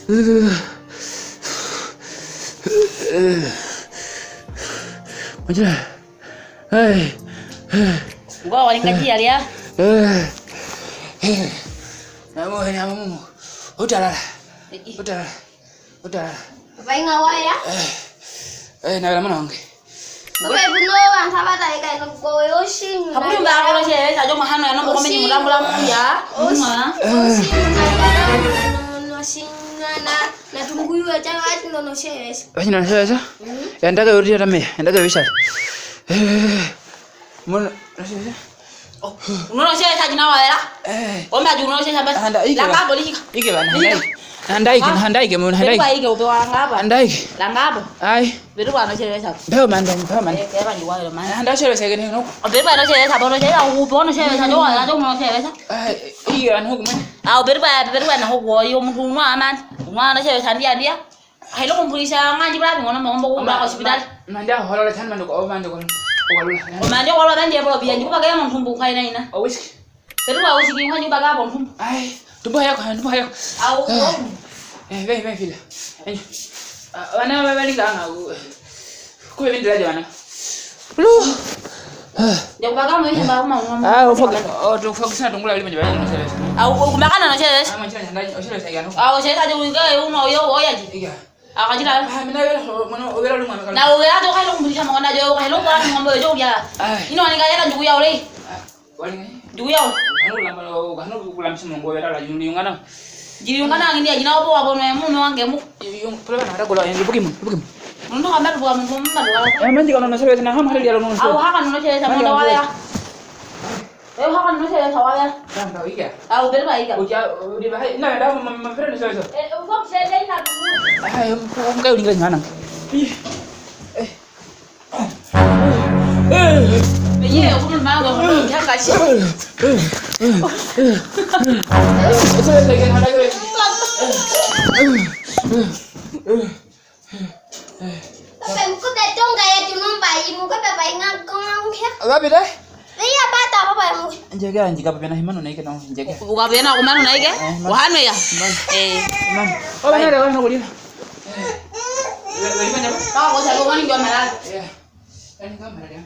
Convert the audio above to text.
Macam. Hai. Gua awalin gaji ya. Namu. Udahlah. Udah. Bapak ngawal ya? Nak mana orang? Bapak bunuh bang, sahabat saya kayak ngegoyosin. Kamu yang baru lah sih, saja mahan ya, nunggu kami mulam-mulam ya. Osin na tunggu ya, jangan nono sih. Masih nono sih? Yang tak kau dia ramai, yang tak kau bisa. Mana sih? Oh, nono sih saja nawal ya. Om baju nono sih sampai. Langkah boleh sih. Iki mana? Handai ke mun handai. Baik ke udah langkah apa? Handai. Langkah apa? Ai. Beru mana sih saya? Beru man. Kayak mana juga ya man. Handai saya gini no. Beru mana sih saya? Beru saya aku pun saya juga lah tuh mana saya? Iya anu kemana? Beru mana aku yo mun rumah aman. Rumah saya dia. Hai lo kumpul isa ngaji berapa ngono mau bawa hospital. Manda holo letan manduk manduk. Manda kalau dan dia belum biar juga kayak mau tumbuk kayak ini nah. Oh wis. Beru aku sih kan juga gak mau tumbuk. Ai. Tumbuk hayok. Aku. Vem filha. Mana balik dah aku. Kau yang dia aja mana? Lu. Jauh bagam ni baru mau. Fokus na tunggu lagi macam mana sih? Aku makan na sih. Macam mana? Saya kan. Saya tadi juga mau yo aja. Iya. Aku aja lah. Mana obera lu mana? Nah, obera tu kalau mau bisa makan aja, kalau mau ngomong aja dia. Ini orang kaya kan juga ya oleh. Juga ya. Anu pulang semua obera lagi nyuri ngana. Jadi yung kanang ini aja na po ako na mo no angge mo. Yung pala na ada gula yang dibukim. Ano ka mer buwan mo wala. Mandi kalau nasa wala na ham hal dia lo. Hakan no siya sa mo wala ya. Hakan no siya sa wala. Kan tahu iya. Ber ba iya. Uja di bahai na dah mafira ni sayo. Ugam siya dai na dulu. Ay, kayo di ngana. Iya, aku belum mau ngomong dia kasih. Saya lagi ada ke. Bapak muka betul kayak cuma bayi muka bapak ngangkong ya. Apa beda? Iya bata apa bayi muka. Jaga jika pernah himano naik kan jaga. Buka pena aku mana naik ya? Wahan ya? Man. Oh benar ada orang boleh. Lagi mana? Aku saya ngomong jual merah. Iya. Ini kamera dia.